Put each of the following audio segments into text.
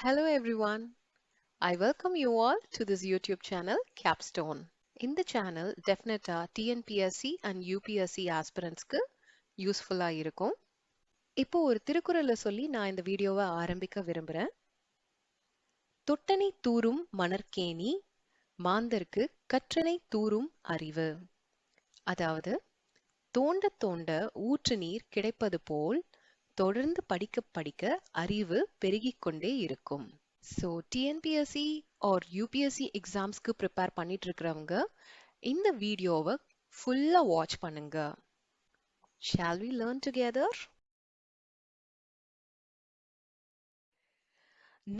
Hello everyone. I welcome you all to this YouTube channel Capstone. In the channel definitely TNPSC and UPSC aspirantsக்கு யூஸ்ஃபுல்லா இருக்கும். இப்போ ஒரு திருக்குறளை சொல்லி நான் இந்த வீடியோவை ஆரம்பிக்க விரும்புறேன். தொட்டனை தூறும் மணற்கேணி மாந்தர்க்கு கற்றனை தூறும் அறிவு. அதாவது தோண்ட தோண்ட ஊற்று நீர் கிடைப்பது போல் தொடர்ந்து படிக்க படிக்க அறிவு பெருகிக் கொண்டே இருக்கும். So TNPSC or UPSC examsக்கு prepare பண்ணிட்டு இருக்கிறவங்க இந்த வீடியோவை ஃபுல்லா வாட்ச் பண்ணுங்க. Shall we learn together?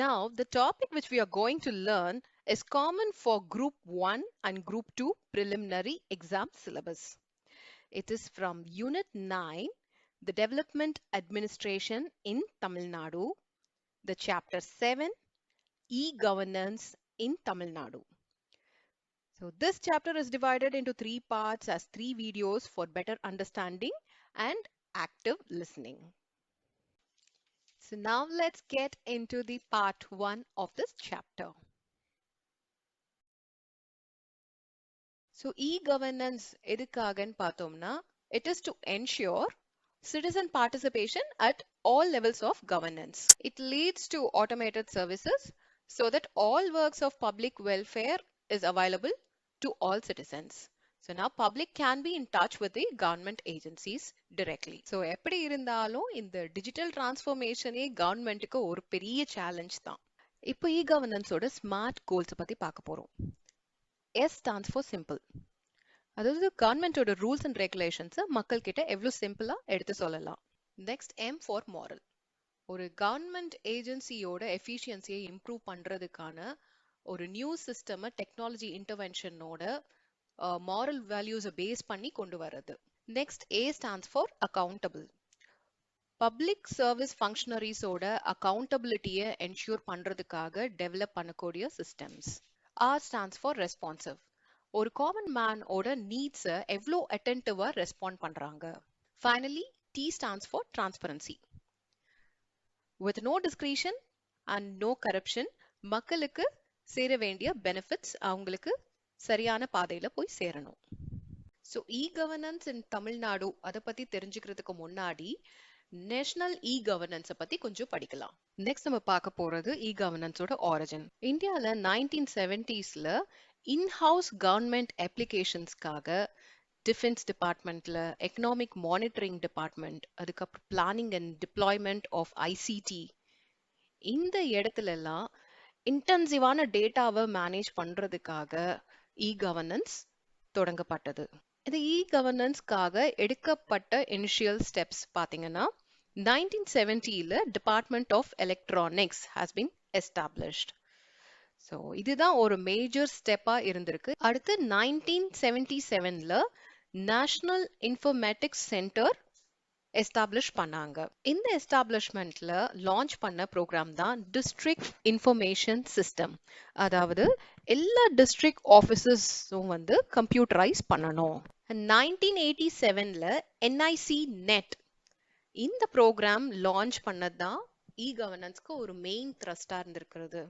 Now the topic which we are going to learn is common for Group 1 and Group 2 preliminary exam syllabus. It is from Unit 9, the Development Administration in Tamil Nadu, the Chapter 7, E-Governance in Tamil Nadu. So this chapter is divided into 3 parts as 3 videos for better understanding and active listening. So now let's get into the part 1 of this chapter. So e-governance எதுக்காகன்னு பார்த்தோம்னா, it is to ensure citizen participation at all levels of governance. It leads to automated services so that all works of public welfare is available to all citizens. So now public can be in touch with the government agencies directly. So எப்படி இருந்தாலும் இந்த digital transformation கவர்மெண்ட்டுக்கு ஒரு பெரிய challenge தான். இப்போ e-governance ஓட smart goals பத்தி பார்க்க போறோம். S stands for simple. அதாவது கவர்மெண்டோட ரூல்ஸ் அண்ட் ரெகுலேஷன்ஸை மக்கள் கிட்ட எவ்வளவு சிம்பிளா எடுத்து சொல்லலாம். Next M for moral. ஒரு கவர்மெண்ட் ஏஜென்சியோட எஃபிஷியன்சியை இம்ப்ரூவ் பண்றதுக்கான ஒரு நியூ சிஸ்டம் டெக்னாலஜி இன்டர்வென்ஷனோட மாரல் வேல்யூஸை பேஸ் பண்ணி கொண்டு வர்றது. Next A stands for accountable. Public service ஃபங்க்ஷனரிஸோட அக்கௌண்டபிலிட்டியை என்ஷூர் பண்றதுக்காக டெவலப் பண்ணக்கூடிய systems. R stands for responsive. ஒரு காமன் மேன் ஓட நீட்ஸை எவ்வளோ அட்டென்டிவா ரெஸ்பாண்ட் பண்றாங்க. Finally T stands for transparency. With no discretion and no corruption, மக்களுக்கு சேர வேண்டிய பெனிஃபிட்ஸ் அவங்களுக்கு சரியான பாதையில போய் சேரணும். ஸோ e-governance in தமிழ்நாடு அதை பத்தி தெரிஞ்சுக்கிறதுக்கு முன்னாடி நேஷனல் e-governance பத்தி கொஞ்சம் படிக்கலாம். நெக்ஸ்ட் நம்ம பார்க்க போறது e-governanceோட ஆரிஜின். இந்தியாவில் 1970sல இன்ஹவுஸ் கவர்மெண்ட் அப்ளிகேஷன்ஸ்க்காக டிஃபென்ஸ் டிபார்ட்மெண்ட்ல எக்கனாமிக் மானிட்டரிங் டிபார்ட்மெண்ட், அதுக்கப்புறம் planning and deployment of ICT, இந்த இடத்துல எல்லாம் இன்டென்சிவான டேட்டாவை மேனேஜ் பண்றதுக்காக e-governance தொடங்கப்பட்டது. இந்த e-governanceக்காக எடுக்கப்பட்ட இனிஷியல் ஸ்டெப்ஸ் பார்த்தீங்கன்னா 1970ல department of electronics has been established. So இதுதான் ஒரு மேஜர் ஸ்டெப்பா இருந்திருக்கு. அடுத்து 1977ல நேஷனல் இன்ஃபர்மேட்டிக்ஸ் சென்டர் எஸ்டாப்ளிஷ் பண்ணாங்க. இந்த எஸ்டாப்ளிஷ்மெண்ட்ல லான்ச் பண்ண ப்ரோக்ராம் தான் டிஸ்ட்ரிக்ட் இன்ஃபர்மேஷன் சிஸ்டம். அதாவது எல்லா டிஸ்ட்ரிக்ட் ஆஃபீஸஸும் கம்ப்யூட்டரைஸ் பண்ணணும். 1987ல என்ஐசி நெட் இந்த ப்ரோக்ராம் லான்ச் பண்ணது தான் e-governanceக்கு ஒரு மெயின் த்ரஸ்டா இருந்திருக்கிறது.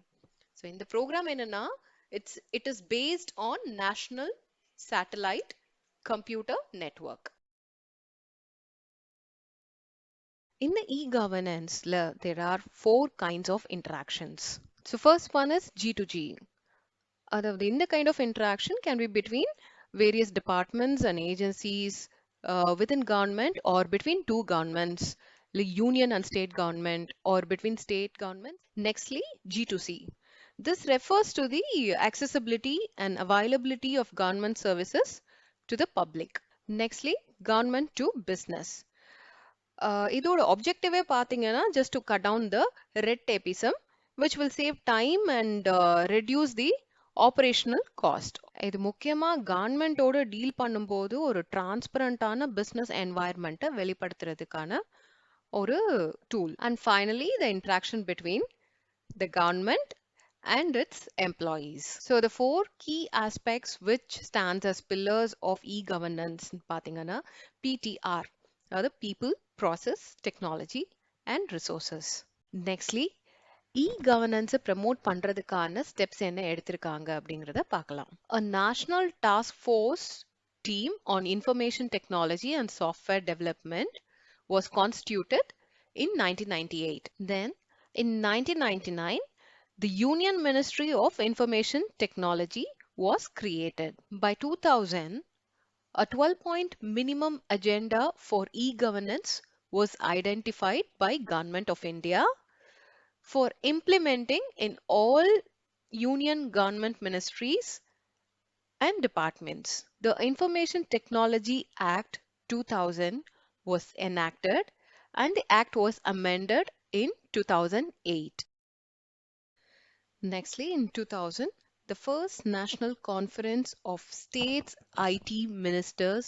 ஸோ இந்த ப்ரோக்ராம் என்னன்னா it is based on national satellite computer network. In the e-governance, there are 4 kinds of interactions. So first one is G2G. In the kind of interaction can be between various departments and agencies within government or between two governments, like union and state government, or between state governments. Nextly, G2C. This refers to the accessibility and availability of government services to the public. Nextly, government to business. இதோட objective பார்த்தீங்கன்னா just to cut down the red tapeism, which will save time and reduce the operational cost. இது முக்கியமா கவர்மெண்டோட deal பண்ணும்போது ஒரு டிரான்ஸ்பரண்டான business என்வாயர்மெண்ட்டை வெளிப்படுத்துறதுக்கான ஒரு tool. And finally the interaction between the government and its employees. So the 4 key aspects which stands as pillars of e-governance பார்த்தீங்கன்னா PTR, அதாவது people, process, technology and resources. Nextly, e-governance promote பண்றதுக்கான steps என்ன எடுத்திருக்காங்க அப்படிங்கறத பார்க்கலாம். A national task force team on information technology and software development was constituted in 1998. Then in 1999, the Union Ministry of Information Technology was created. By 2000, a 12-point minimum agenda for e-governance was identified by Government of India for implementing in all union government ministries and departments. The Information Technology Act 2000 was enacted and the act was amended in 2008. Nextly, in 2000, the first National Conference of States IT Ministers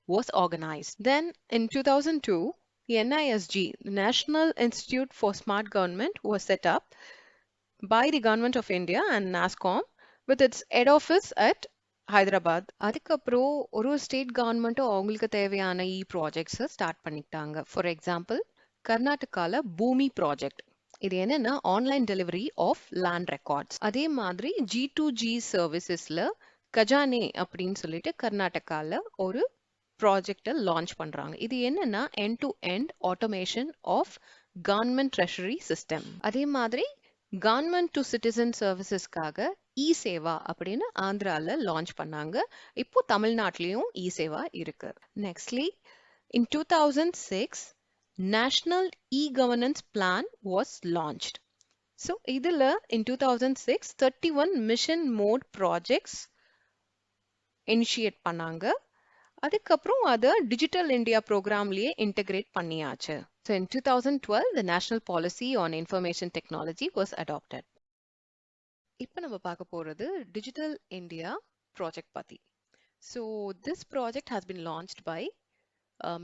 was organized. Then in 2002, the NISG, the National Institute for Smart Government, was set up by the Government of India and NASCOM with its head office at Hyderabad. அதுக்கப்புறம் ஒரு state கவர்மெண்ட்டும் அவங்களுக்கு தேவையான ப்ராஜெக்ட்ஸை start பண்ணிட்டாங்க. For example, கர்நாடகால Bhoomi project. இது என்னன்னா online delivery of land records. அதே மாதிரி G2G சர்வீசஸ்ல கஜானே அப்படின்னு சொல்லிட்டு கர்நாடகால ஒரு ப்ராஜெக்டை லான்ச் பண்றாங்க. இது என்னன்னா end to end automation of government treasury system. அதே மாதிரி கவர்மெண்ட் டு சிட்டிசன் சர்வீசஸ்க்காக இ-சேவா அப்படின்னு ஆந்திரால லான்ச் பண்ணாங்க. இப்போ தமிழ்நாட்டிலையும் இ-சேவா இருக்கு. Nextly, in 2006, National E-Governance Plan was launched. So இதுல in 2006 31 mission mode projects initiate பண்ணாங்க. அதுக்கப்புறம் அதை டிஜிட்டல் இந்தியா ப்ரோக்ராம்லயே இன்டகிரேட் பண்ணியாச்சு. So in 2012, the National Policy on Information Technology was adopted. இப்போ நம்ம பார்க்க போறது டிஜிட்டல் இந்தியா ப்ராஜெக்ட் பத்தி. So this project has been launched by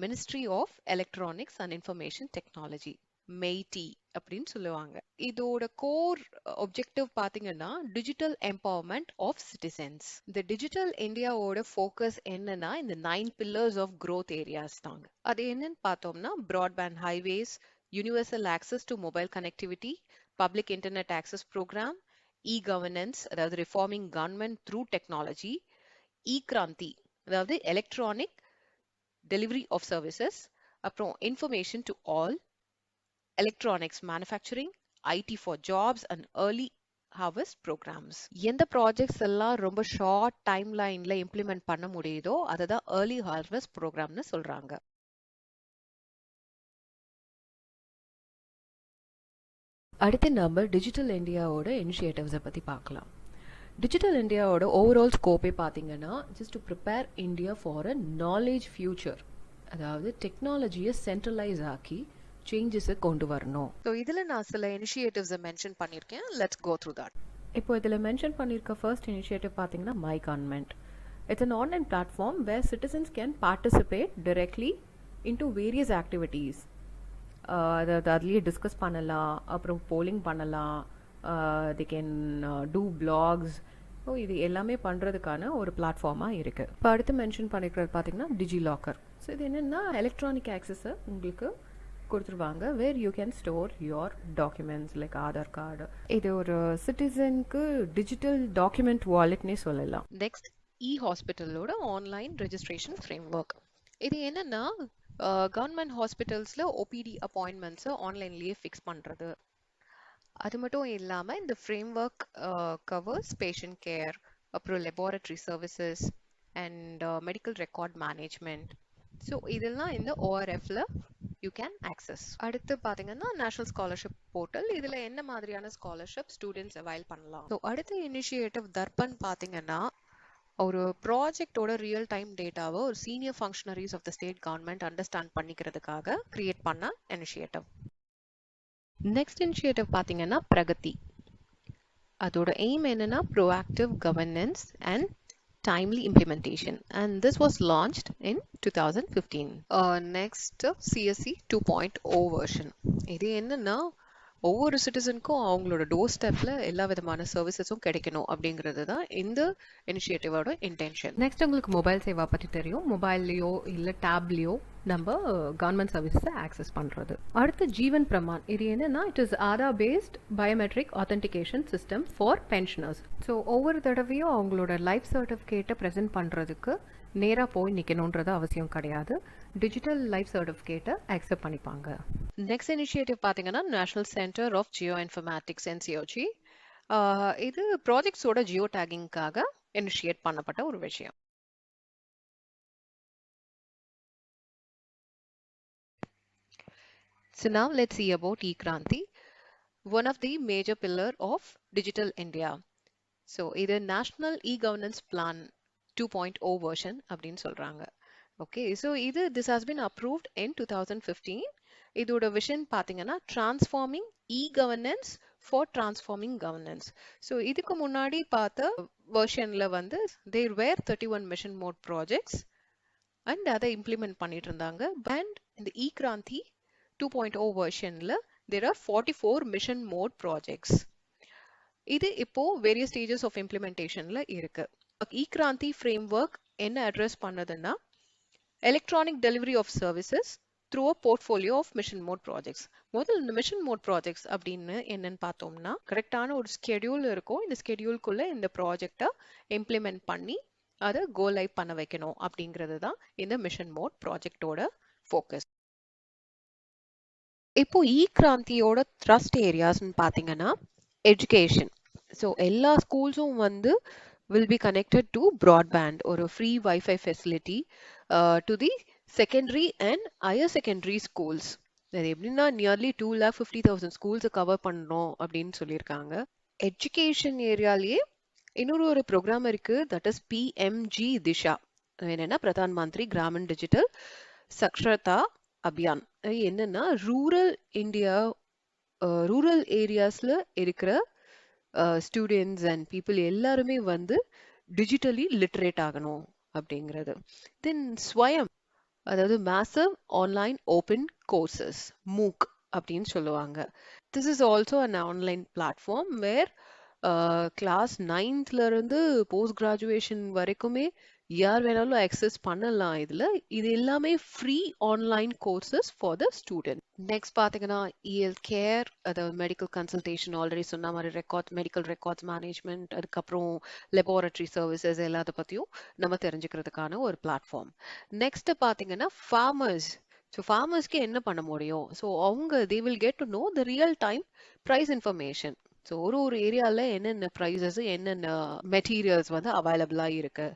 Ministry of Electronics and Information Technology, MEITI அப்படின்னு சொல்லுவாங்க. இதோட கோர் ஒப்ஜெக்டிவ் பாத்தீங்கன்னா டிஜிட்டல் எம்பவர்மெண்ட் ஆஃப் சிட்டிசன்ஸ். இந்த டிஜிட்டல் இந்தியாவோட ஃபோக்கஸ் என்னன்னா இந்த 9 pillars ஆஃப் growth ஏரியாஸ் தாங்க. அது என்னன்னு பார்த்தோம்னா broadband highways, universal access to mobile connectivity, public internet access programme, e-governance அதாவது reforming government through technology, e-Kranti அதாவது எலக்ட்ரானிக் டெலிவரி ஆஃப் சர்வீசஸ், அப்புறம் information to all, electronics manufacturing, IT for jobs and early harvest programs. எந்த projects எல்லாம் ரொம்ப short time லைன்ல implement பண்ண முடியுதோ அதுதான் early harvest programனு சொல்றாங்க. அடுத்து நம்ம டிஜிட்டல் இந்தியாவோட இனிஷியேட்டிவ்ஸை பற்றி பார்க்கலாம். டிஜிட்டல் இந்தியாவோட ஓவரால் ஸ்கோப்பே பார்த்தீங்கன்னா just to prepare India for a knowledge future, அதாவது டெக்னாலஜியை சென்ட்ரலைஸ் ஆக்கி சேஞ்சஸை கொண்டு வரணும். ஸோ இதில் நான் சில இனிஷியேட்டிவ்ஸை மென்ஷன் பண்ணியிருக்கேன். Let's go through that. இப்போ இதில் மென்ஷன் பண்ணியிருக்க ஃபர்ஸ்ட் இனிஷியேட்டிவ் பார்த்தீங்கன்னா my government. It's an online platform where citizens can participate directly into various activities. அதாவது அதுலேயே டிஸ்கஸ் பண்ணலாம், அப்புறம் போலிங் பண்ணலாம், they can do blogs. So இது எல்லாமே பண்ணுறதுக்கான ஒரு பிளாட்ஃபார்மாக இருக்குது. இப்போ அடுத்து மென்ஷன் பண்ணிக்கிறது பார்த்தீங்கன்னா டிஜி லாக்கர். ஸோ இது என்னென்னா எலக்ட்ரானிக் ஆக்சஸை உங்களுக்கு கொடுத்துருவாங்க, where you can store your documents like Aadhaar card. இது ஒரு சிட்டிசனுக்கு டிஜிட்டல் டாக்குமெண்ட் வாலெட்னே சொல்லலாம். நெக்ஸ்ட், இ-ஹாஸ்பிட்டலோட ஆன்லைன் ரெஜிஸ்ட்ரேஷன் ஃப்ரேம்வொர்க். இது என்னன்னா கவர்மெண்ட் ஹாஸ்பிட்டல்ஸில் ஓபிடி அப்பாயின்மெண்ட்ஸை ஆன்லைன்லேயே ஃபிக்ஸ் பண்ணுறது. அது மட்டும் இல்லாமல் இந்த ஃப்ரேம்வொர்க் கவர்ஸ் பேஷண்ட் கேர், அப்புறம் laboratory services and medical record management. So இதெல்லாம் இந்த ஓஆர்எஃப்ல யூ கேன் ஆக்சஸ். அடுத்து பார்த்தீங்கன்னா நேஷனல் ஸ்காலர்ஷிப் போர்ட்டல். இதில் என்ன மாதிரியான ஸ்காலர்ஷிப் ஸ்டூடெண்ட்ஸ் அவைல் பண்ணலாம். ஸோ அடுத்த இனிஷியேட்டிவ் தர்பன் பார்த்தீங்கன்னா ஒரு ப்ராஜெக்டோட ரியல் டைம் டேட்டாவை ஒரு senior functionaries of the state government understand பண்ணிக்கிறதுக்காக கிரியேட் பண்ண இனிஷியேட்டிவ். நெக்ஸ்ட் இனிஷியேட்டிவ் பார்த்தீங்கன்னா பிரகதி. அதோட எய்ம் என்னன்னா proactive governance and timely implementation, and this was launched in 2015. Next, CSC 2.0 version. இது என்னன்னா ஒவ்வொரு சிட்டிசனுக்கும் அவங்களோட டோர் ஸ்டெப்ல எல்லா விதமான சர்வீசஸும் கிடைக்கணும் அப்படிங்கிறது தான் இந்த இனிஷியேட்டிவோட இன்டென்ஷன். நெக்ஸ்ட் உங்களுக்கு மொபைல் சேவா பற்றி தெரியும். மொபைல்லையோ இல்லை டேப்லேயோ நம்ம கவர்மெண்ட் சர்வீஸை ஆக்சஸ் பண்ணுறது. அடுத்து ஜீவன் பிரமான். இது என்னன்னா, it is Aadhaar based biometric authentication system for pensioners. So ஒவ்வொரு தடவையும் அவங்களோட லைஃப் சர்டிஃபிகேட்டை ப்ரெசென்ட் பண்ணுறதுக்கு நேராக போய் நிற்கணுன்றது அவசியம் கிடையாது. டிஜிட்டல் லைஃப் சர்டிஃபிகேட்டை அக்செப்ட் பண்ணிப்பாங்க. நெக்ஸ்ட் இனிஷியேட்டிவ் பார்த்தீங்கன்னா national centre of geo informatics NCOG. இது ப்ராஜெக்ட்ஸோட ஜியோ டேகிங்காக இனிஷியேட் பண்ணப்பட்ட ஒரு விஷயம். So now let's see about eKranti, one of the major pillar of Digital India. So இது National E-Governance Plan 2.0 version அப்படின்னு சொல்றாங்க. Okay, so this has been approved in 2015. இதோட vision பார்த்தீங்கன்னா transforming e-governance for transforming governance. So இதுக்கு முன்னாடி பார்த்த வெர்ஷன்ல வந்து there were 31 mission mode projects and அதை implement பண்ணிட்டு இருந்தாங்க. And இந்த eKranti 2.0 வெர்ஷன்ல there are 44 mission mode projects. இது இப்போ various stages of implementationல இருக்கு. eKranti framework என்ன address பண்ணதுன்னா electronic delivery of services through a portfolio of mission mode projects. முதல்ல இந்த mission mode projects அப்படின்னு என்னன்னு பார்த்தோம்னா கரெக்டான ஒரு ஸ்கெடியூல் இருக்கும். இந்த ஸ்கெடியூல்குள்ள இந்த ப்ராஜெக்டை இம்ப்ளிமெண்ட் பண்ணி அதை கோ லைவ் பண்ண வைக்கணும் அப்படிங்கிறது தான் இந்த மிஷன் மோட் ப்ராஜெக்டோட ஃபோக்கஸ். இப்போ eKrantiயோட த்ரஸ்ட் ஏரியாஸ்ன்னு பார்த்தீங்கன்னா எஜுகேஷன். ஸோ எல்லா ஸ்கூல்ஸும் வந்து will be connected to broadband or a free Wi-Fi facility to the secondary and higher secondary schools. அது எப்படின்னா நியர்லி 2,50,000 ஸ்கூல்ஸை கவர் பண்ணணும் அப்படின்னு சொல்லியிருக்காங்க. எஜுகேஷன் ஏரியாலேயே இன்னொரு ப்ரோக்ராம் இருக்கு, தட் இஸ் பிஎம்ஜி திஷா. என்னன்னா பிரதான் மந்திரி கிராமீன் டிஜிட்டல் சக்ஷரதா அபியான். என்னன்னா ரூரல் இந்தியா, ரூரல் ஏரியாஸ்ல இருக்கிற ஸ்டூடெண்ட்ஸ் அண்ட் பீப்புள் எல்லாருமே வந்து டிஜிட்டலி லிட்ரேட் ஆகணும் அப்படிங்கிறது. தென் ஸ்வயம், அதாவது massive online open courses, MOOC அப்படின்னு சொல்லுவாங்க. This is also an online platform where class 9th இருந்து போஸ்ட் கிராஜுவேஷன் வரைக்குமே யார் வேணாலும் அக்சஸ் பண்ணலாம். இது எல்லாமே free online courses for the student. Next பார்த்தீங்கன்னா இஎல் கேர், அதாவது மெடிக்கல் கன்சல்டேஷன், ஆல்ரெடி சொன்ன மாதிரி மெடிக்கல் ரெக்கார்ட்ஸ் மேனேஜ்மெண்ட், அதுக்கப்புறம் லெபார்டரி சர்வீசஸ் எல்லாத்த பற்றியும் நம்ம தெரிஞ்சுக்கிறதுக்கான ஒரு பிளாட்ஃபார்ம். நெக்ஸ்ட் பார்த்தீங்கன்னா ஃபார்மர்ஸ். ஸோ ஃபார்மர்ஸ்க்கு என்ன பண்ண முடியும்? ஸோ அவங்க they will get to know the real time price information. So ஒரு ஏரியாவில் என்னென்ன ப்ரைஸஸ், என்னென்ன மெட்டீரியல்ஸ் வந்து அவைலபிளாக இருக்கு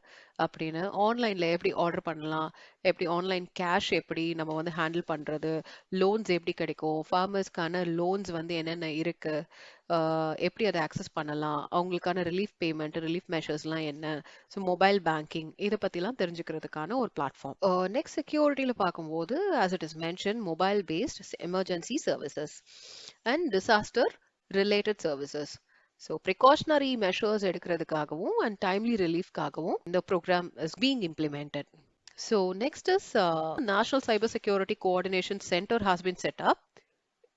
அப்படின்னு, ஆன்லைனில் எப்படி ஆர்டர் பண்ணலாம், எப்படி ஆன்லைன் கேஷ் எப்படி நம்ம வந்து ஹேண்டில் பண்ணுறது, லோன்ஸ் எப்படி கிடைக்கும், ஃபார்மர்ஸ்க்கான லோன்ஸ் வந்து என்னென்ன இருக்கு, எப்படி அதை ஆக்சஸ் பண்ணலாம், அவங்களுக்கான ரிலீஃப் பேமெண்ட், ரிலீஃப் மெஷர்ஸ்லாம் என்ன, ஸோ மொபைல் பேங்கிங், இதை பற்றிலாம் தெரிஞ்சுக்கிறதுக்கான ஒரு பிளாட்ஃபார்ம். நெக்ஸ்ட் செக்யூரிட்டியில் பார்க்கும்போது as it is mention mobile based emergency services and disaster related services. So precautionary measures எடுக்கிறதுக்காகவும் and timely reliefக்காகவும் இந்த program is being implemented. So next is National Cyber Security Coordination Center has been set up.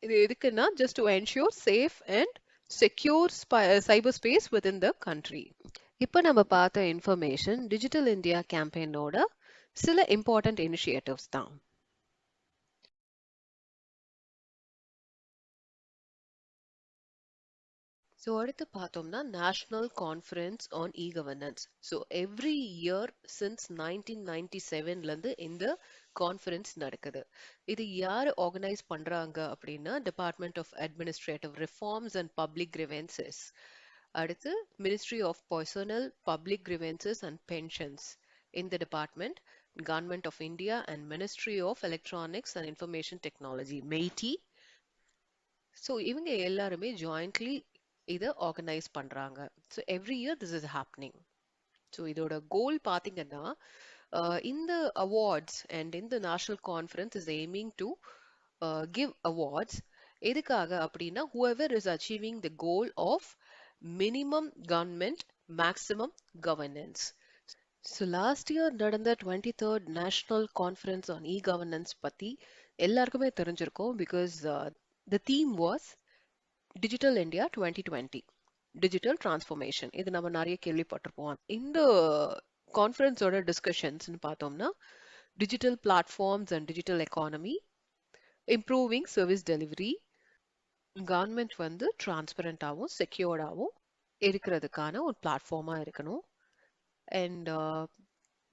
இது எதுக்குன்னா just to ensure safe and secure cyberspace within the country. இப்போ நம்ம பார்த்த information digital India கேம்பெயினோட சில important initiatives தான். So அடுத்து பார்த்தோம்னா national conference on e governance. So every year since 1997லேருந்து இந்த கான்ஃபரன்ஸ் நடக்குது. இது யார் ஆர்கனைஸ் பண்ணுறாங்க அப்படின்னா department of administrative reforms and public grievances, அடுத்து ministry of personnel public grievances and pensions இந்த department, government of India and ministry of electronics and information technology MeitY. So இவங்க எல்லாருமே ஜாயிண்ட்லி இதை ஆர்கனைஸ் பண்றாங்க. So every year this is happening. So இதோட goal பார்த்தீங்கன்னா இந்த awards and இந்த national conference is aiming to give awards. எதுக்காக அப்படின்னா whoever is achieving the goal of minimum government maximum governance. So last year நடந்த 23rd national conference on e governance பற்றி எல்லாருக்குமே தெரிஞ்சிருக்கும். Because the theme was digital India 2020 digital transformation இது நம்ம நிறைய கேள்விப்பட்டிருப்போம். இந்த கான்ஃபரன்ஸோட டிஸ்கஷன்ஸ்னு பார்த்தோம்னா digital platforms and digital economy, improving service delivery, government வந்து டிரான்ஸ்பரண்டாகவும் செக்யூர்டாகவும் இருக்கிறதுக்கான ஒரு பிளாட்ஃபார்மாக இருக்கணும். அண்ட்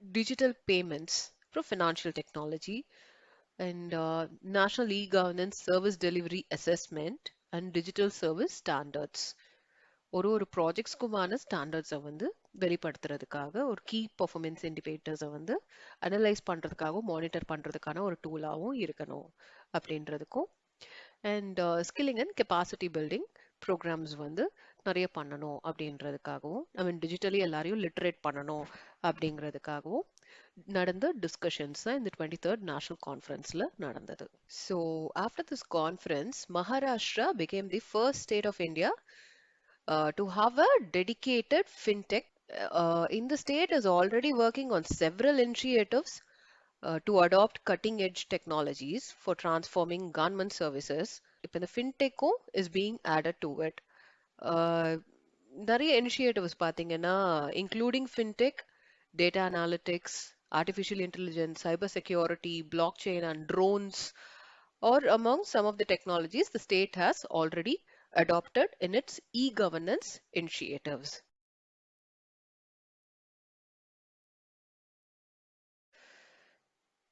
டிஜிட்டல் பேமெண்ட்ஸ், அப்புறம் financial technology, and national e governance service delivery assessment and digital service standards. ஒரு ப்ராஜெக்ட்ஸ்க்குமான ஸ்டாண்டர்ட்ஸை வந்து வெளிப்படுத்துறதுக்காக ஒரு கீ பர்ஃபார்மன்ஸ் இண்டிகேட்டர்ஸை வந்து அனலைஸ் பண்ணுறதுக்காகவும் மானிட்டர் பண்ணுறதுக்கான ஒரு டூலாகவும் இருக்கணும் அப்படின்றதுக்கும். And skilling and capacity building programmes வந்து நிறைய பண்ணணும் அப்படின்றதுக்காகவும், ஐ மீன் டிஜிட்டலி எல்லாரையும் லிட்ரேட் பண்ணணும் அப்படிங்கிறதுக்காகவும் நடந்த டிஸ்கஷன்ஸ் தான் இந்த 23rd நேஷனல் கான்ஃபரன்ஸில் நடந்தது. So after this conference Maharashtra became the first state of India to have a dedicated fintech. In the state is already working on several initiatives to adopt cutting edge technologies for transforming government services. இப்போ இந்த ஃபின்டெக்கும் is being added to it. நிறைய initiatives பார்த்தீங்கன்னா including fintech, data analytics, artificial intelligence, cyber security, blockchain, and drones are among some of the technologies the state has already adopted in its e-governance initiatives.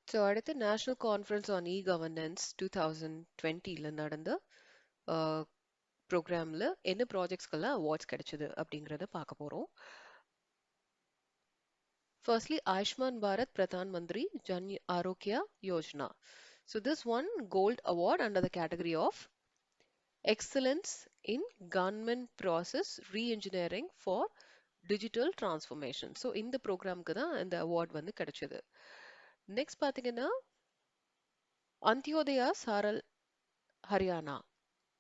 So அடுத்து national conference on e governance 2020ல நடந்த ப்ரோக்ராமில் என்ன ப்ராஜெக்ட்ஸ்க்கெல்லாம் awards கிடைச்சது அப்படிங்கிறத பார்க்க போகிறோம். Firstly, Ayushman Bharat Pradhan Mantri Jan Arogya Yojana. So this won gold award under the category of excellence in government process re-engineering for digital transformation. So இந்த ப்ரோக்ராம்க்கு தான் இந்த அவார்ட் வந்து கிடைச்சது. நெக்ஸ்ட் பார்த்தீங்கன்னா அந்தியோதயா சாரல் ஹரியானா.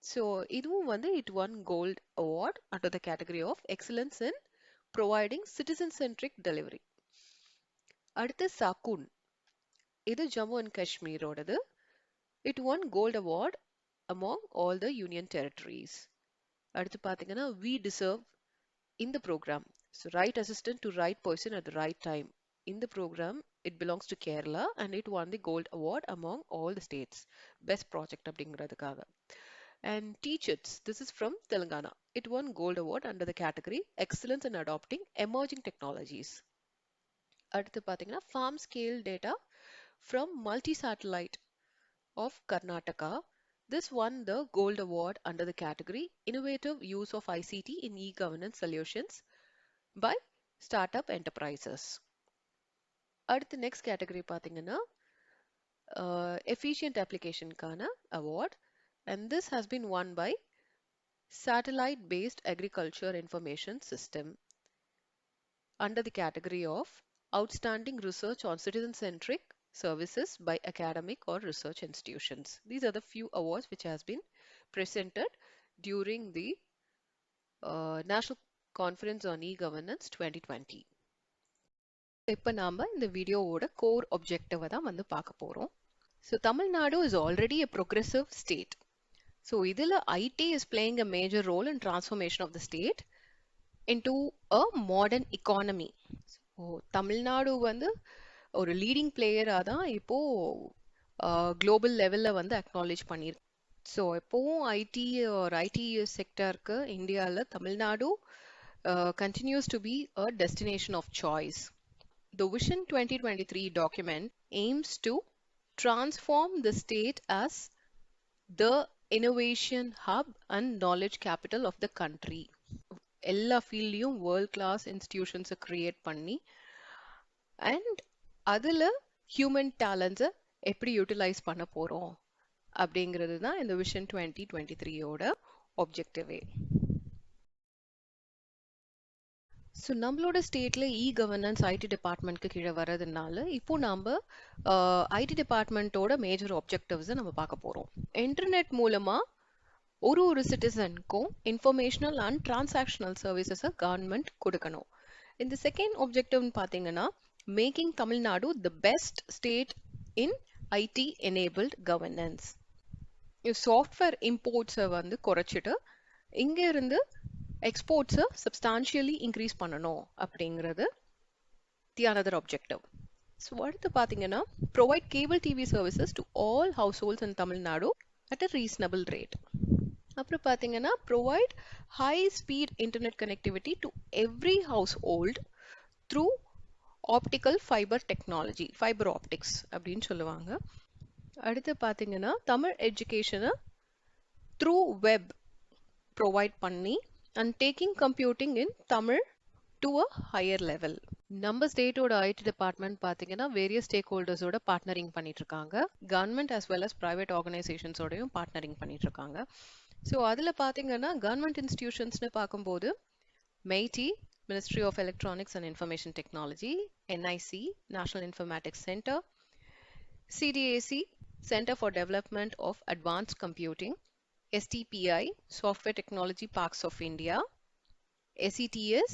ஸோ இதுவும் வந்து it won gold award under the category of excellence in providing citizen centric delivery. அடுத்து சாக்கூன், இது ஜம்மு அண்ட் காஷ்மீரோடது. It won gold award among all the union territories. அடுத்து பார்த்தீங்கன்னா வி டிசர்வ் இந்த programme, so right assistant to right person at the right time. இந்த programme it belongs to Kerala and it won the gold award among all the states, best project அப்படிங்கிறதுக்காக. And Teachers, this is from Telangana, it won gold award under the category excellence in adopting emerging technologies. அடுத்து பார்த்தீங்கன்னா farm scale data from multi-satellite of Karnataka. This won the gold award under the category innovative use of ICT in e-governance solutions by startup enterprises. அடுத்து next category பார்த்தீங்கன்னா efficient applicationக்கான award, and this has been won by satellite based agriculture information system under the category of outstanding research on citizen centric services by academic or research institutions. These are the few awards which has been presented during the National Conference on E-Governance 2020. இப்போ நாம இந்த வீடியோவோட core ஆப்ஜெக்டிவை தான் வந்து பார்க்க போகிறோம். So Tamil Nadu is already a progressive state. So இதில் IT is playing a major role in transformation of the state into a modern economy. So Tamil Nadu வந்து ஒரு லீடிங் பிளேயராக தான் இப்போ குளோபல் லெவலில் வந்து அக்னாலேஜ் பண்ணியிருக்கு. ஸோ எப்போவும் ஐடி செக்டருக்கு இந்தியாவில் Tamil Nadu continues to be a destination of choice. The Vision 2023 document aims to transform the state as the innovation hub and knowledge capital of the country. எல்லா ஃபீல்ட்லையும் வேர்ல்ட் கிளாஸ் இன்ஸ்டிடியூஷன்ஸை கிரியேட் பண்ணி and அதில் human டேலண்ட்ஸை எப்படி utilise பண்ண போகிறோம் அப்படிங்கிறது தான் இந்த vision 2023யோட ஆப்ஜெக்டிவே. So நம்மளோட ஸ்டேட்டில் இ கவர்னன்ஸ் ஐடி டிபார்ட்மெண்ட்க்கு கீழே வர்றதுனால இப்போ நம்ம ஐடி டிபார்ட்மெண்ட்டோட மேஜர் ஆப்ஜெக்டிவ்ஸை நம்ம பார்க்க போகிறோம். இன்டர்நெட் மூலமாக ஒரு சிட்டிசனுக்கும் இன்ஃபர்மேஷனல் அண்ட் டிரான்சாக்ஷனல் சர்வீசஸை கவர்மெண்ட் கொடுக்கணும். இந்த செகண்ட் ஆப்ஜெக்டிவ்னு பார்த்தீங்கன்னா making Tamil Nadu the best state in IT enabled governance. Software இம்போர்ட்ஸை வந்து குறைச்சிட்டு இங்க இருந்து எக்ஸ்போர்ட்ஸை சப்ஸ்டான்ஷியலி இன்க்ரீஸ் பண்ணணும் அப்படிங்கிறது தி another objective. ஸோ அடுத்து பார்த்தீங்கன்னா provide cable TV services to all house holds in Tamil Nadu at a reasonable rate. அப்புறம் பார்த்தீங்கன்னா provide high speed internet connectivity to every house hold through optical fibre technology, fibre optics அப்படின்னு சொல்லுவாங்க. அடுத்து பார்த்தீங்கன்னா தமிழ் எஜுகேஷனை through web provide பண்ணி and taking computing in Tamil to a higher level. நம்ம ஸ்டேட்டோட IT department பார்த்தீங்கன்னா வேரியஸ் ஸ்டேக் ஹோல்டர்ஸோட பார்ட்னரிங் பண்ணிட்டு இருக்காங்க. Government as well as private ஆர்கனைசேஷன்ஸோடையும் partnering பண்ணிட்டு இருக்காங்க. ஸோ அதில் பார்த்தீங்கன்னா கவர்மெண்ட் இன்ஸ்டிடியூஷன்ஸ்னு பார்க்கும்போது MeitY, ministry of electronics and information technology, NIC, national informatics centre, CDAC, centre for development of advanced computing, STPI, Software Technology Parks of India, SETS,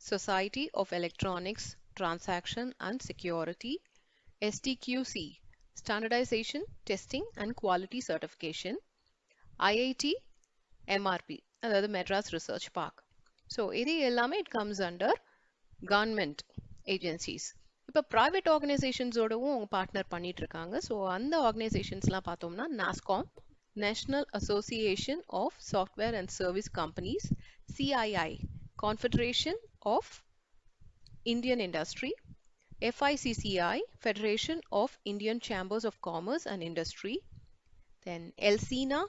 Society of Electronics Transaction and Security, STQC, Standardization, Testing and Quality Certification, IIT, MRP, அதாவது Madras research park. So இது எல்லாமே it comes under government agencies. இப்போ private ஆர்கனைசேஷன்ஸோடவும் அவங்க partner பண்ணிட்டு இருக்காங்க. So அந்த ஆர்கனைசேஷன்ஸ்லாம் பார்த்தோம்னா NASSCOM, National Association of Software and Service Companies, CII, Confederation of Indian Industry, FICCI, Federation of Indian Chambers of Commerce and Industry, then ELSINA,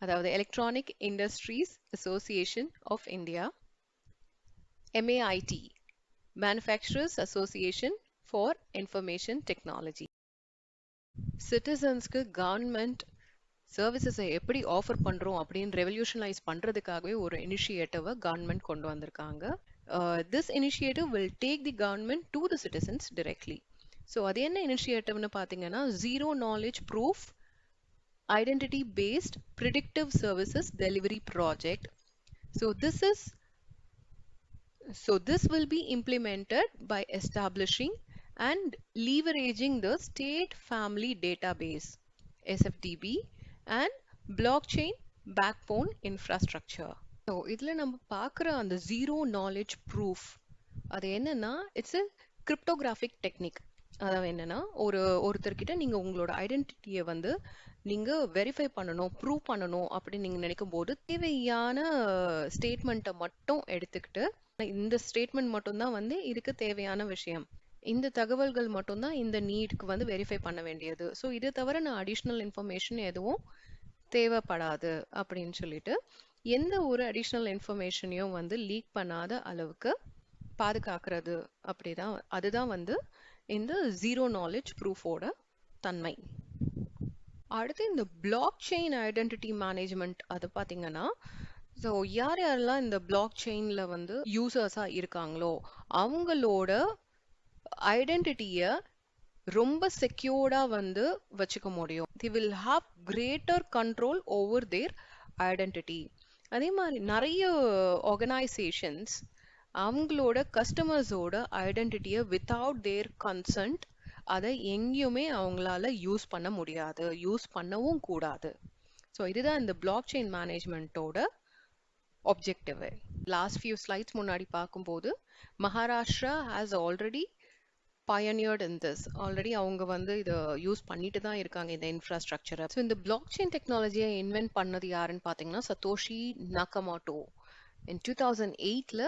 அதாவது Electronic Industries Association of India, MAIT, Manufacturers Association for Information Technology. சிட்டிசன்ஸ்க்கு government சர்வீசஸை எப்படி offer பண்ணுறோம் அப்படின்னு ரெவல்யூஷனலைஸ் பண்ணுறதுக்காகவே ஒரு இனிஷியேட்டிவை government கொண்டு வந்திருக்காங்க. This initiative will take the government to the citizens directly. So அது என்ன இனிஷியேட்டிவ்னு பார்த்தீங்கன்னா zero knowledge proof identity based predictive services delivery project. So this will be implemented by establishing and leveraging the State Family Database, SFDB, and blockchain backbone infrastructure. So இதில் நம்ம பார்க்குற அந்த zero knowledge proof அது என்னன்னா it's a cryptographic technique. அதாவது என்னன்னா ஒருத்தர்கிட்ட நீங்கள் உங்களோட ஐடென்டிட்டியை வந்து நீங்கள் வெரிஃபை பண்ணணும், ப்ரூவ் பண்ணணும் அப்படின்னு நீங்கள் நினைக்கும் போது தேவையான ஸ்டேட்மெண்ட்டை மட்டும் எடுத்துக்கிட்டு இந்த ஸ்டேட்மெண்ட் மட்டும்தான் வந்து இதுக்கு தேவையான விஷயம், இந்த தகவல்கள் மட்டும்தான் இந்த நீடுக்கு வந்து வெரிஃபை பண்ண வேண்டியது. ஸோ இதை தவிர நான் அடிஷ்னல் இன்ஃபர்மேஷன் எதுவும் தேவைப்படாது அப்படின்னு சொல்லிட்டு எந்த ஒரு அடிஷ்னல் இன்ஃபர்மேஷனையும் வந்து லீக் பண்ணாத அளவுக்கு பாதுகாக்கிறது. அப்படிதான் அதுதான் வந்து இந்த ஜீரோ நாலேஜ் ப்ரூஃபோட தன்மை. அடுத்து இந்த பிளாக் செயின் ஐடென்டிட்டி மேனேஜ்மெண்ட் அது பார்த்தீங்கன்னா ஸோ யாரெல்லாம் இந்த பிளாக் செயினில் வந்து யூசர்ஸாக இருக்காங்களோ அவங்களோட ஐடென்டிட்டியை ரொம்ப செக்யூர்டாக வந்து வச்சுக்க முடியும். They will have greater control over their identity. அதே மாதிரி நிறைய ஆர்கனைசேஷன்ஸ் அவங்களோட கஸ்டமர்ஸோட ஐடென்டிட்டியை வித்தவுட் தேர் கன்சென்ட் அதை எங்கேயுமே அவங்களால யூஸ் பண்ண முடியாது, யூஸ் பண்ணவும் கூடாது. ஸோ இதுதான் இந்த பிளாக் செயின் மேனேஜ்மெண்ட்டோட objective. லாஸ்ட் ஃபியூ ஸ்லைட்ஸ் முன்னாடி பார்க்கும்போது Maharashtra has already pioneered in this. Already அவங்க வந்து இதை யூஸ் பண்ணிட்டு தான் இருக்காங்க இந்த இன்ஃப்ராஸ்ட்ரக்சரை. ஸோ இந்த பிளாக் செயின் டெக்னாலஜியை இன்வென்ட் பண்ணது யாருன்னு பார்த்தீங்கன்னா சத்தோஷி நக்கமோட்டோ in 2008ல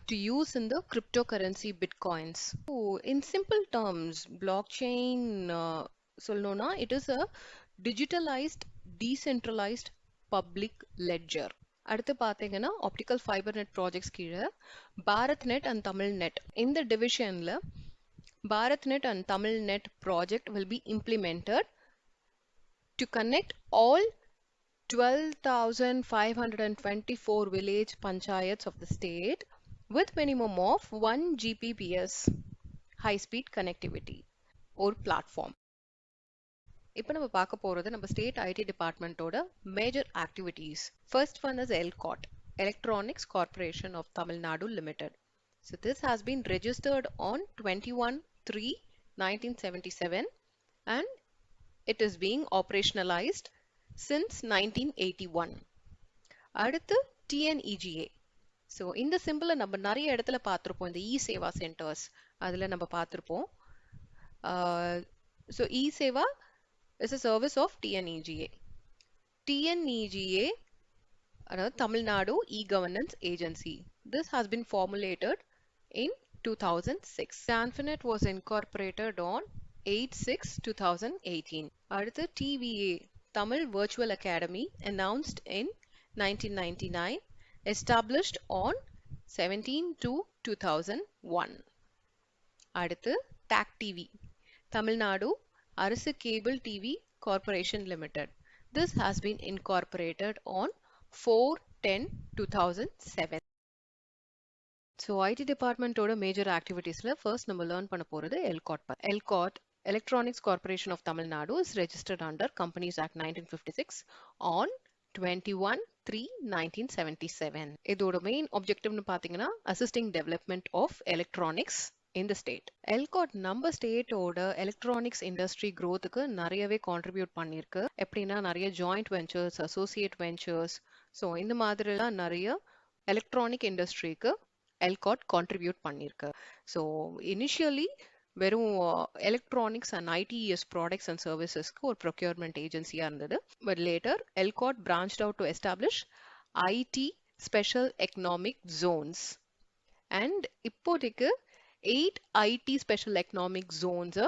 to use in the cryptocurrency bitcoins. So in simple terms blockchain சொல்லணும்னா it is a digitalized decentralized public ledger. அடுத்து பார்த்தீங்கன்னா ஆப்டிக்கல் ஃபைபர் நெட் ப்ராஜெக்ட்ஸ் கீழே Bharat net and Tamil net இந்த டிவிஷனில் Bharat net and Tamil net project will be implemented to connect all 12,524 village panchayats of the state with minimum of 1 Gbps high speed connectivity or platform. இப்போ நம்ம பார்க்க போகிறது நம்ம state IT டிபார்ட்மெண்ட்டோட major activities. First one is ELCOT, electronics corporation of Tamil Nadu limited. So this has been registered on 21/3/1977 and it is being operationalized since 1981. அடுத்து TNEGA. So இந்த சிம்பிளை நம்ம நிறைய இடத்துல பார்த்துருப்போம். இந்த இ சேவா சென்டர்ஸ் அதில் நம்ம பார்த்துருப்போம். So E Seva is a service of TNEGA. TNEGA, அதாவது Tamil Nadu E-Governance Agency. This has been formulated in 2006. Tanfinet was incorporated on 8/6/2018. அடுத்து TVA, Tamil Virtual Academy, announced in 1999, established on 17/2/2001. அடுத்து TAC TV, Tamilnadu Arasu Cable TV Corporation Limited. This has been incorporated on 4/10/2007. So IT department ஓட major activitiesல first நம்ம learn பண்ண போறது ELCOT. ELCOT, Electronics Corporation of Tamil Nadu, is registered under Companies Act 1956 on 21/3/1977. இதோட main objective னு பாத்தீங்கன்னா assisting development of electronics in the state. ELCOT நம்ம ஸ்டேட்டோட electronics industry growthக்கு நிறையவே contribute பண்ணியிருக்கு. எப்படின்னா நிறைய joint ventures, associate ventures, so இந்த மாதிரிலாம் நிறைய எலக்ட்ரானிக் இண்டஸ்ட்ரிக்கு ELCOT கான்ட்ரிபியூட் பண்ணியிருக்கு. ஸோ இனிஷியலி வெறும் electronics and ITES products and சர்வீசஸ்க்கு ஒரு ப்ரொக்யூர்மெண்ட் ஏஜென்சியாக இருந்தது. But later ELCOT branched out to establish IT special economic zones. And இப்போதைக்கு 8 IT ஸ்பெஷல் எக்கனாமிக் ஜோன்ஸை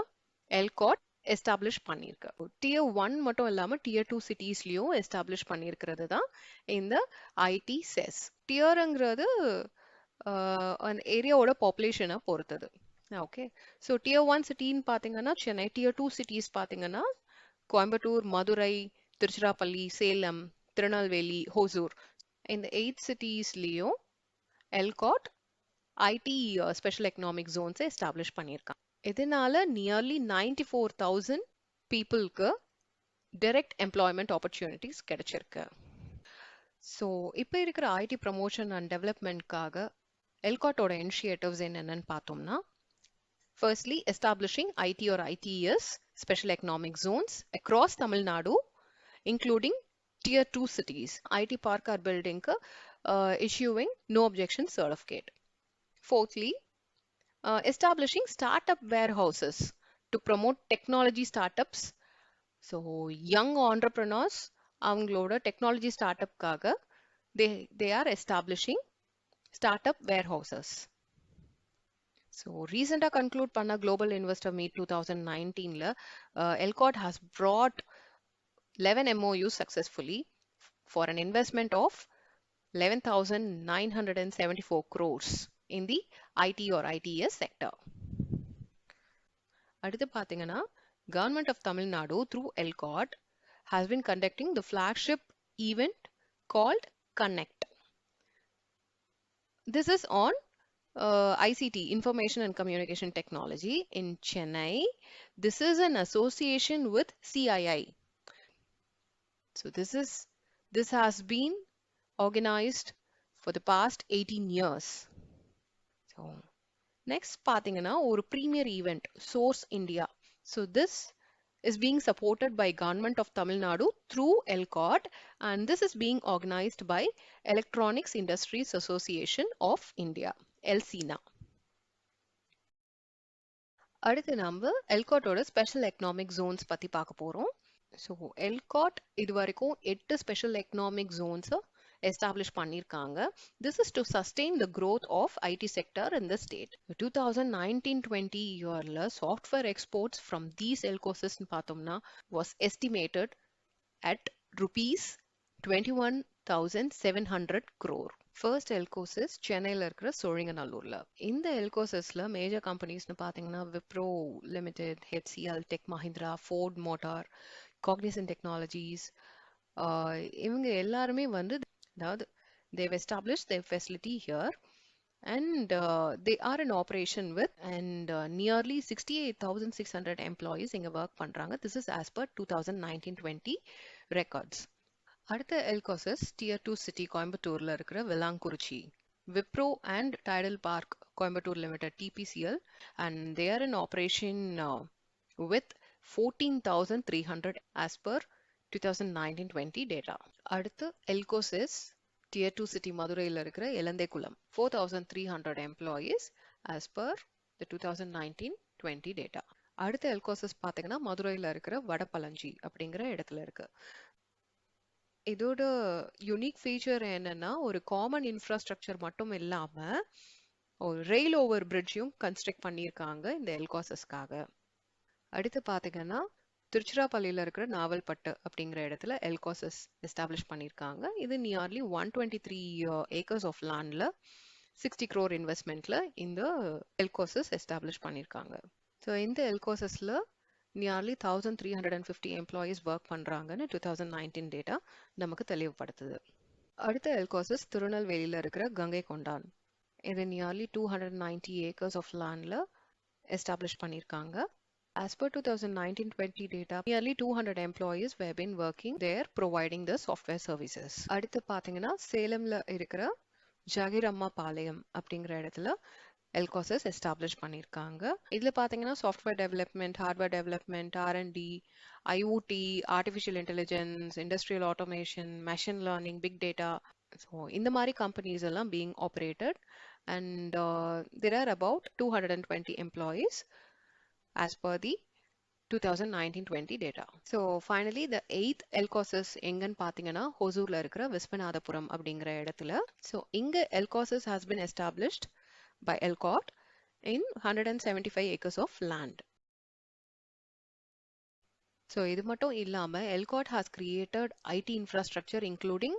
ELCOT எஸ்டாப்ளிஷ் பண்ணியிருக்கு. Tier 1 மட்டும் இல்லாமல் Tier 2 சிட்டிஸ்லையும் எஸ்டாப்ளிஷ் பண்ணியிருக்கிறது தான் இந்த IT CES. டியருங்கிறது ஏரியாவோட பாப்புலேஷனை பொறுத்தது. ஓகே, ஸோ Tier 1 சிட்டின்னு பார்த்தீங்கன்னா சென்னை, Tier 2 சிட்டிஸ் பார்த்தீங்கன்னா கோயம்புத்தூர், மதுரை, திருச்சிராப்பள்ளி, சேலம், திருநெல்வேலி, ஹோசூர். இந்த 8 சிட்டிஸ்லையும் ELCOT IT ஸ்பெஷல் எக்கனாமிக் ஜோன்ஸை எஸ்டாப்ளிஷ் பண்ணியிருக்காங்க. இதனால நியர்லி 94,000 பீப்புளுக்கு டைரக்ட் எம்ப்ளாய்மெண்ட் ஆப்பர்ச்சுனிட்டிஸ் கிடைச்சிருக்கு. ஸோ இப்போ இருக்கிற ஐடி ப்ரமோஷன் அண்ட் டெவலப்மெண்ட்காக ELCOTோட இனிஷியேட்டிவ்ஸ் என்னென்னு பார்த்தோம்னா, firstly establishing IT or ITES special economic zones across Tamil Nadu, including Tier 2 cities. IT Park are building issuing no objection certificate. Fourthly, establishing startup warehouses to promote technology startups. So young entrepreneurs அவங்களோட technology ஸ்டார்ட்அப்காக they are establishing startup warehouses. So recently conclude பண்ண Global Investor Meet 2019ல ELCOT has brought 11 MOUs successfully for an investment of 11,974 crores in the IT or ITES sector. அடுத்து பார்த்தீங்கன்னா, Government of Tamil Nadu through ELCOT has been conducting the flagship event called Connect. This is on ICT, Information and Communication Technology, in Chennai. This is an association with CII. So this has been organized for the past 18 years. So next பாத்தீங்கன்னா ஒரு premier event, Source India. So this is being supported by Government of Tamil Nadu through ELCOT, and this is being organized by Electronics Industries Association of India, ELSINA. அடுத்து நம்ம ELCOTோட special economic Jones பத்தி பார்க்க போறோம். So ELCOT இது வரைக்கும் 8 special economic ஜோன்ஸை establish பண்ணியிருக்காங்க. This is to sustain the growth of IT sector in the state. 2019-20 இயர்ல software exports from these ELCOSs பார்த்தோம்னா was estimated at rupees 21,700 crore. First ELCOSs சென்னையில் இருக்கிற சோழிங்கநல்லூர்ல. இந்த ELCOSsல மேஜர் கம்பெனிஸ்னு பார்த்தீங்கன்னா Wipro limited, HCL, tech Mahindra, Ford motor, Cognizant technologies, இவங்க எல்லாருமே வந்து அதாவது they've established their facility here, and they are in operation with and nearly 68,600 employees இங்க ஒர்க் பண்றாங்க. This is as per 2019-20 records. அடுத்த ELCOSs Tier 2 city கோயம்புத்தூர்ல இருக்கிற Vilankurichi, Wipro and Tidal Park Coimbatore Limited, TPCL, and they are in operation with 14,300 as per 2019-20 data. அடுத்து ELCOSs Tier 2 city மதுரையில் இருக்கிற Elanthaikulam 4,300 employees as per the 2019-20 data. அடுத்த எல்கோசஸ் பார்த்தீங்கன்னா மதுரையில் இருக்கிற வடபழஞ்சி அப்படிங்கிற இடத்துல இருக்கு. இதோட யூனிக் ஃபீச்சர் என்னன்னா ஒரு காமன் இன்ஃப்ராஸ்ட்ரக்சர் மட்டும் இல்லாம ஒரு ரெயில் ஓவர் பிரிட்ஜையும் கன்ஸ்ட்ரக்ட் பண்ணியிருக்காங்க இந்த எல்கோசஸ்க்காக. அடுத்து பார்த்தீங்கன்னா திருச்சிராப்பள்ளியில் இருக்கிற நாவல்பட்டு அப்படிங்கிற இடத்துல எல்கோசஸ் எஸ்டாப்ளிஷ் பண்ணியிருக்காங்க. இது நியர்லி 123 acres ஆஃப் லேண்ட்ல 60 crore இன்வெஸ்ட்மெண்ட்ல இந்த எல்கோசஸ் எஸ்டாப்ளிஷ் பண்ணியிருக்காங்க. ஸோ இந்த எல்கோசஸ்ல நியர்லி 1,350 எம்ப்ளாயீஸ் ஒர்க் பண்றாங்கன்னு 2019 டேட்டா நமக்கு தெளிவுபடுத்துது. அடுத்த எல்கோசஸ் திருநெல்வேலியில் இருக்கிற கங்கை கொண்டான். இது நியர்லி 290 acres ஆஃப் லேண்ட்ல எஸ்டாப்ளிஷ் பண்ணியிருக்காங்க. As per 2019-20 data, nearly 200 employees were been working there providing the software services. அடுத்து பார்த்தீங்கன்னா சேலம்ல இருக்கிற ஜாகிரம்மா பாளையம் அப்படிங்கிற இடத்துல எல்கோசஸ் எஸ்டாப்ளிஷ் பண்ணியிருக்காங்க. இதுல பார்த்தீங்கன்னா software development, hardware development, R&D, IoT, artificial intelligence, industrial automation, machine learning, big data, so இந்த மாதிரி கம்பெனிஸ் எல்லாம் being operated and there are about 220 employees as per the 2019-20 data. So finally the 8th எல்கோசஸ் எங்கன்னு பார்த்தீங்கன்னா ஹொசூர்ல இருக்கிற விஸ்வநாதபுரம் அப்படிங்கிற இடத்துல. So இங்க எல்கோசஸ் has been established by ELCOT in 175 acres of land. So இது மட்டும் இல்லாம ELCOT has created IT infrastructure including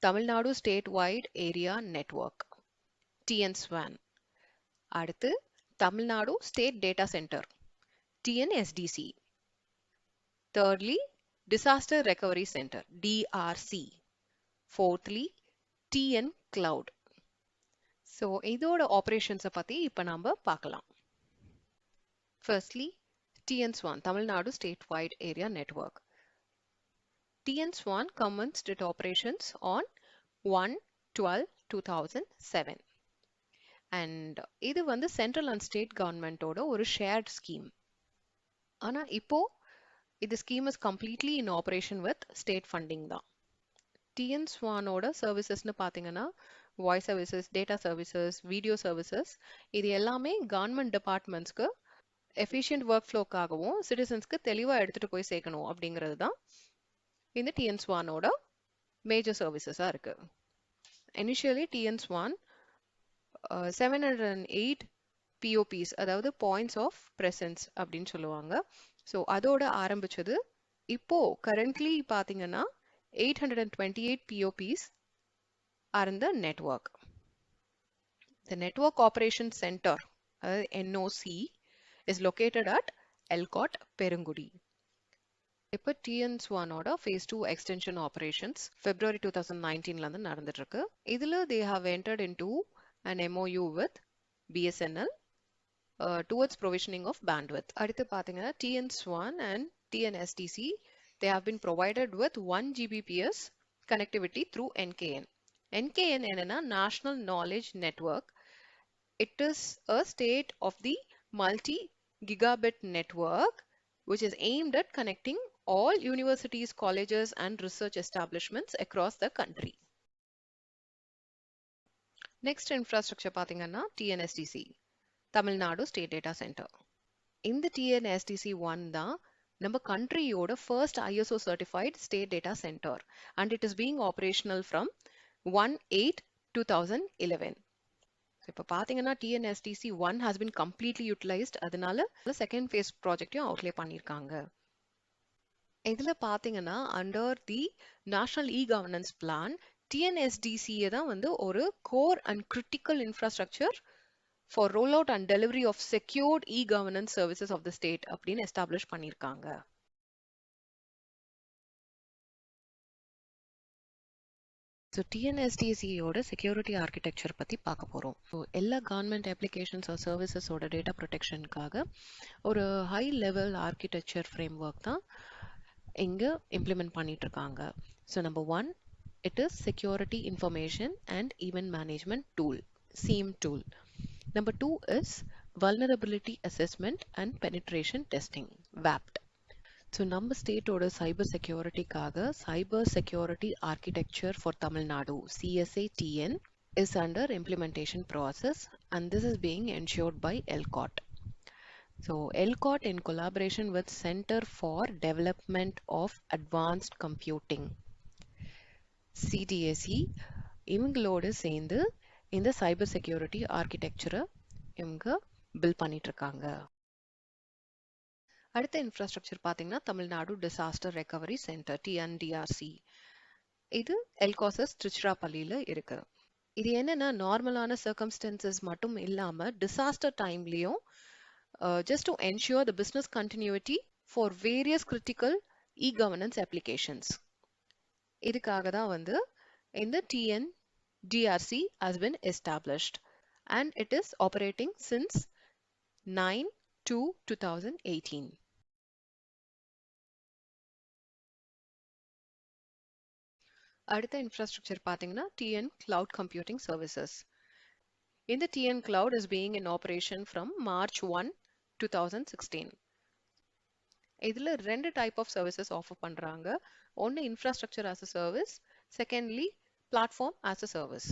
Tamil Nadu State-Wide Area Network, TN-SWAN. அடுத்து Tamil Nadu State Data Center, TNSDC. Thirdly, Disaster Recovery Center, DRC. Fourthly, TN Cloud. So, இதோட operations பத்தி இப்ப நாம பார்க்கலாம். Firstly, TN-SWAN, Tamil Nadu State-Wide Area Network. TN-SWAN commenced its operations on 1/12/2007. And இது வந்து central and state கவர்மெண்டோட ஒரு shirt scheme. ஆனால் இப்போ இது scheme is completely in operation with state funding தான். TN-SWANோட சர்வீசஸ்னு பார்த்தீங்கன்னா voice services, data services, video services, இது எல்லாமே கவர்மெண்ட் டிபார்ட்மெண்ட்ஸ்க்கு எஃபிஷியன்ட் ஒர்க் ஃப்ளோக்காகவும் சிட்டிசன்ஸ்க்கு தெளிவாக எடுத்துகிட்டு போய் சேர்க்கணும் அப்படிங்கிறது தான் இந்த TN-SWANோட மேஜர் சர்வீசஸாக இருக்கு. இனிஷியலி TN-SWAN 708 POPs, அதாவது பாயிண்ட்ஸ் ஆஃப் பிரசன்ஸ் அப்படின்னு சொல்லுவாங்க. ஸோ அதோட ஆரம்பிச்சது. இப்போ கரண்ட்லி பார்த்தீங்கன்னா 828 POPs are in the network. The Network Operations Center, NOC, is located at ELCOT, Perungudi. இப்போ TN-SWANோட phase 2 extension operations February 2019ல இருந்து நடந்துட்டு இருக்கு. இதுல they have entered into an MOU with BSNL towards provisioning of bandwidth. அடுத்து பார்த்தீங்கன்னா TN-SWAN and TNSTC, they have been provided with 1 Gbps connectivity through NKN. NKN என்னன்னா National Knowledge Network. It is a state of the multi-gigabit network which is aimed at connecting all universities, colleges and research establishments across the country. Next infrastructure பார்த்தீங்கன்னா TNSTC, Tamil Nadu State Data Center. இந்த TNSTC-1 தான் நம்ம கண்ட்ரியோட first ISO certified state data center and it is being operational from 1/8/2011. இப்போ பார்த்தீங்கன்னா TNSTC-1 has been completely utilized. அதனால second phase ப்ராஜெக்டையும் outlay பண்ணியிருக்காங்க. இதில் பார்த்தீங்கன்னா under the national e-governance plan TNSDC-யை தான் வந்து ஒரு core and critical infrastructure for roll out and delivery of secured e-governance services of the state அப்படின்னு எஸ்டாப்ளிஷ் பண்ணியிருக்காங்க. ஸோ TNSDC-யோட செக்யூரிட்டி ஆர்கிடெக்சர் பற்றி பார்க்க போகிறோம். ஸோ எல்லா கவர்மெண்ட் அப்ளிகேஷன்ஸ் ஆர் சர்வீசஸோட டேட்டா ப்ரொடெக்ஷனுக்காக ஒரு high level architecture framework தான் இங்கே இம்ப்ளிமெண்ட் பண்ணிட்டு இருக்காங்க. So number 1, it is Security Information and Event Management Tool, SIEM tool. Number 2 is Vulnerability Assessment and Penetration Testing, VAPT. So நம்ம ஸ்டேட்டோட cyber செக்யூரிட்டிக்காக cyber security architecture for Tamil Nadu CSA-TN is under implementation process, and this is being ensured by ELCOT. So ELCOT in collaboration with Center for Development of Advanced Computing CDSE இவங்களோடு சேர்ந்து இந்த cyber security ஆர்கிடெக்சரை இவங்க build பண்ணிட்டு இருக்காங்க. அடுத்த infrastructure பார்த்தீங்கன்னா Tamil Nadu disaster recovery centre TNDRC. இது எல்காசஸ் திருச்சிராப்பள்ளியில் இருக்கு. இது என்னன்னா நார்மலான சர்க்கம்ஸ்டன்சஸ் மட்டும் இல்லாம disaster டைம்லயும் just to ensure the business continuity for various critical e-governance applications. இதுக்காக தான் வந்து இந்த TNDRC has been established and it is operating since 9/2/2018. அடுத்த இன்ஃப்ராஸ்ட்ரக்சர் பார்த்தீங்கன்னா TN Cloud Computing Services. இந்த TN Cloud is being in operation from March 1, 2016. இதில் ரெண்டு type of services offer பண்ணுறாங்க. ஒன்று infrastructure as a service, secondly platform as a service.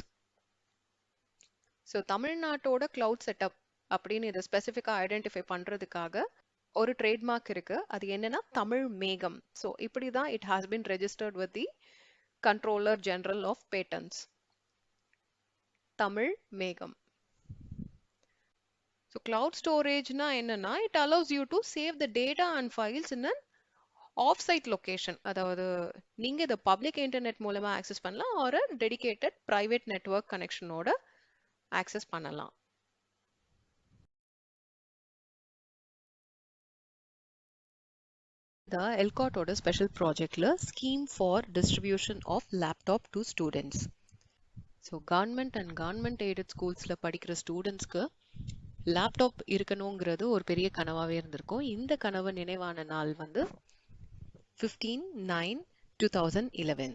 So தமிழ்நாட்டோட cloud setup அப்படின்னு இதை ஸ்பெசிஃபிக்காக ஐடென்டிஃபை பண்ணுறதுக்காக ஒரு ட்ரேட்மார்க் இருக்கு. அது என்னன்னா தமிழ் மேகம். ஸோ இப்படி தான் it has been registered with the controller general of patents. Tamil Megam. So cloud storage na என்னன்னா it allows you to save the data and files in an off-site location. அதாவது நீங்க இதை பப்ளிக் இன்டர்நெட் மூலமா ஆக்சஸ் பண்ணலாம் or a dedicated private network connection ஓட access பண்ணலாம். The ELCOT ஓட special ப்ராஜெக்ட்ல scheme for distribution of laptop to students. So government and government aided ஸ்கூல்ஸில் படிக்கிற ஸ்டூடெண்ட்ஸ்க்கு லேப்டாப் இருக்கணுங்கிறது ஒரு பெரிய கனவாகவே இருந்திருக்கும். இந்த கனவு நினைவான நாள் வந்து 15/9/2011.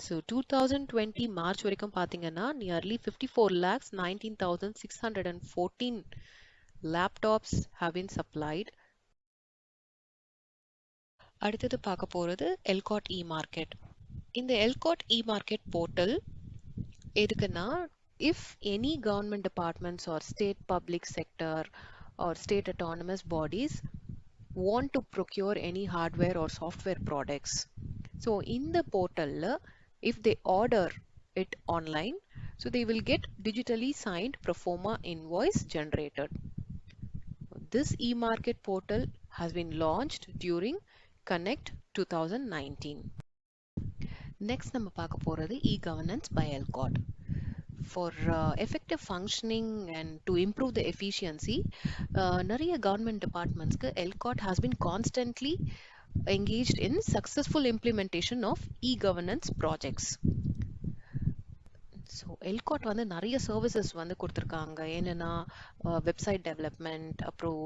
ஸோ 2020 மார்ச் வரைக்கும் பார்த்தீங்கன்னா nearly 54,19,614 laptops have been supplied. அடுத்தது பார்க்க போகிறது ELCOT e-market. இந்த ELCOT e-market போர்ட்டல் எதுக்குன்னா if any government departments or state public sector or state autonomous bodies want to procure any hardware or software products, so in the portal if they order it online, so they will get digitally signed pro forma invoice generated. This e-market portal has been launched during Connect 2019. Next நம்ம பார்க்க போறது e-governance by ELCOT. For effective functioning and to improve the efficiency, நிறைய government departmentsக்கு ELCOT has been constantly engaged in successful implementation of e-governance projects. So ELCOT வந்து நிறைய services வந்து கொடுத்துருக்காங்க. என்னென்னா website development, அப்புறம்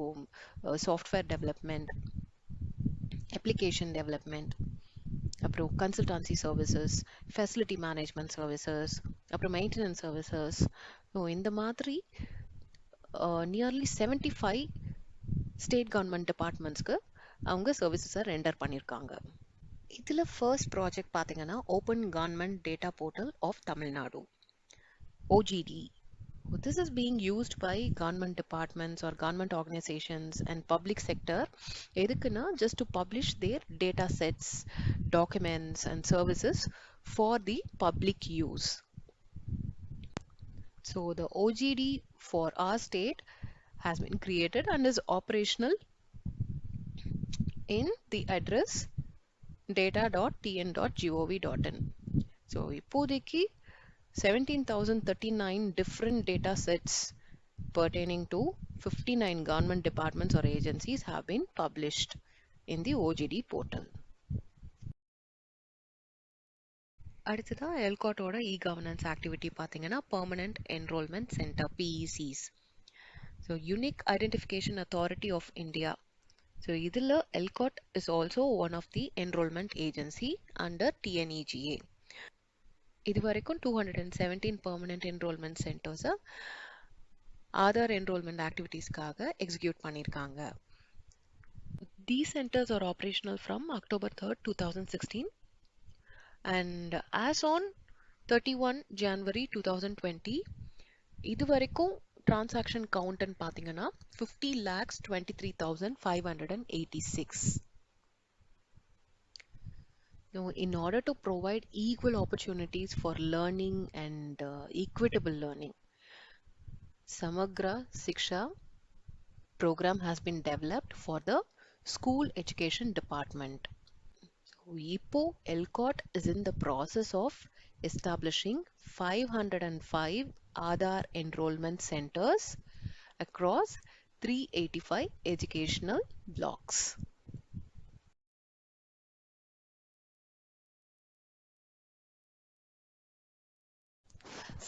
சாஃப்ட்வேர் டெவலப்மெண்ட், அப்ளிகேஷன் டெவலப்மெண்ட், அப்புறம் consultancy services, facility management services, அப்புறம் maintenance services. So இந்த மாதிரி நியர்லி 75 ஸ்டேட் கவர்மெண்ட் டிபார்ட்மெண்ட்ஸ்க்கு அவங்க சர்வீசஸை ரெண்டர் பண்ணியிருக்காங்க. இதில் ஃபர்ஸ்ட் ப்ராஜெக்ட் பார்த்தீங்கன்னா open government data portal of Tamil Nadu, OGD. This is being used by government departments or government organizations and public sector edukuna just to publish their data sets, documents and services for the public use. So the OGD for our state has been created and is operational in the address data.tn.gov.in. So இப்போதைக்கு 17,039 different data sets pertaining to 59 government departments or agencies have been published in the OGD portal. அடுத்ததா ELCOT ஓட e-governance activity பார்த்தீங்கன்னா Permanent Enrollment Center, PECs. So Unique Identification Authority of India. So இதில் ELCOT is also one of the enrollment agency under TNEGA. இது வரைக்கும் 217 permanent enrollment centers Aadhaar enrollment activitiesக்காக execute பண்ணியிருக்காங்க. These centers are operational from October 3rd, 2016, and as on 31 January 2020, இதுவரைக்கும் transaction count ன்னு பார்த்தீங்கன்னா 50,23,586. Now, in order to provide equal opportunities for learning and equitable learning, Samagra Shiksha program has been developed for the school education department. இப்போ ELCOT is in the process of establishing 505 Aadhaar enrollment centers across 385 educational blocks.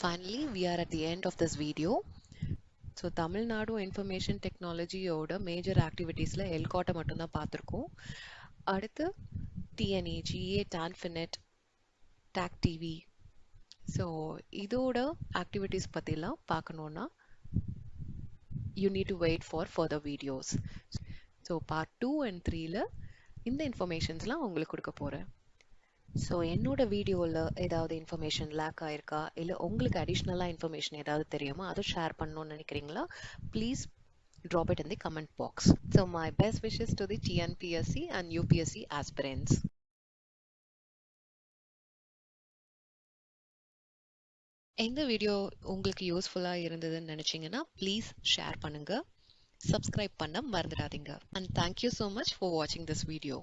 Finally, we are at the end of this video. So, Tamil Nadu Information Technology ஓட major ஆக்டிவிட்டீஸில் எல்காட்டை மட்டும்தான் பார்த்துருக்கோம். அடுத்து TNA, GA, TANFINET, TAC TV. So இதோட activities பற்றிலாம் பார்க்கணுன்னா you need to wait for further videos. So, part 2 and 3ல இந்த இன்ஃபர்மேஷன்ஸ்லாம் உங்களுக்கு கொடுக்க போகிறேன். ஸோ என்னோட வீடியோவில் ஏதாவது இன்ஃபர்மேஷன் லேக் ஆயிருக்கா, இல்லை உங்களுக்கு அடிஷ்னலாக இன்ஃபர்மேஷன் ஏதாவது தெரியுமா, அதை ஷேர் பண்ணணும்னு நினைக்கிறீங்களா, please drop it in the comment box. So my best wishes to the TNPSC and UPSC aspirants. இந்த வீடியோ உங்களுக்கு யூஸ்ஃபுல்லாக இருந்ததுன்னு நினச்சிங்கன்னா ப்ளீஸ் ஷேர் பண்ணுங்கள், சப்ஸ்கிரைப் பண்ண மறந்துடாதீங்க. And thank you so much for watching this video.